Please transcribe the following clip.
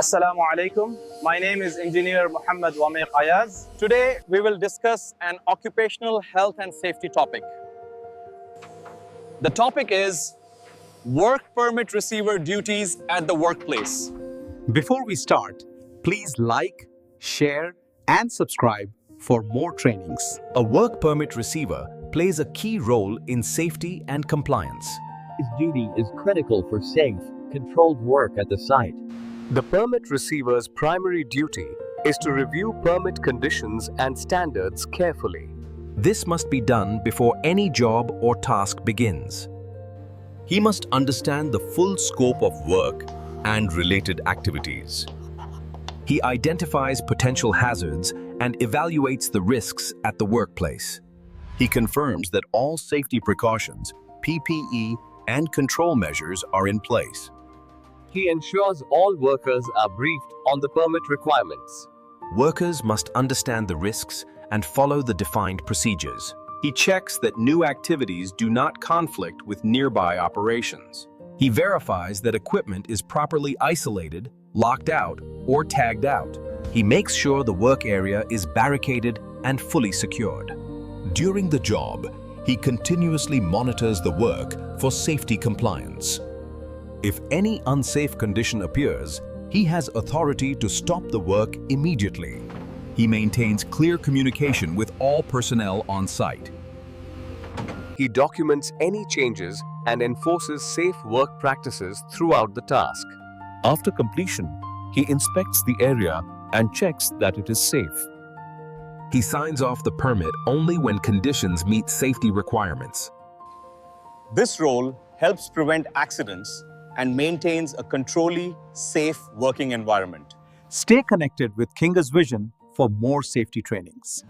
Assalamu alaikum. My name is Engineer Muhammad Wamiq Ayaz. Today we will discuss an occupational health and safety topic. The topic is work permit receiver duties at the workplace. Before we start, please like, share, and subscribe for more trainings. A work permit receiver plays a key role in safety and compliance. His duty is critical for safe, controlled work at the site. The permit receiver's primary duty is to review permit conditions and standards carefully. This must be done before any job or task begins. He must understand the full scope of work and related activities. He identifies potential hazards and evaluates the risks at the workplace. He confirms that all safety precautions, PPE, and control measures are in place. He ensures all workers are briefed on the permit requirements. Workers must understand the risks and follow the defined procedures. He checks that new activities do not conflict with nearby operations. He verifies that equipment is properly isolated, locked out, or tagged out. He makes sure the work area is barricaded and fully secured. During the job, he continuously monitors the work for safety compliance. If any unsafe condition appears, he has authority to stop the work immediately. He maintains clear communication with all personnel on site. He documents any changes and enforces safe work practices throughout the task. After completion, he inspects the area and checks that it is safe. He signs off the permit only when conditions meet safety requirements. This role helps prevent accidents and maintains a controlly safe working environment. Stay connected with Engr's vision for more safety trainings.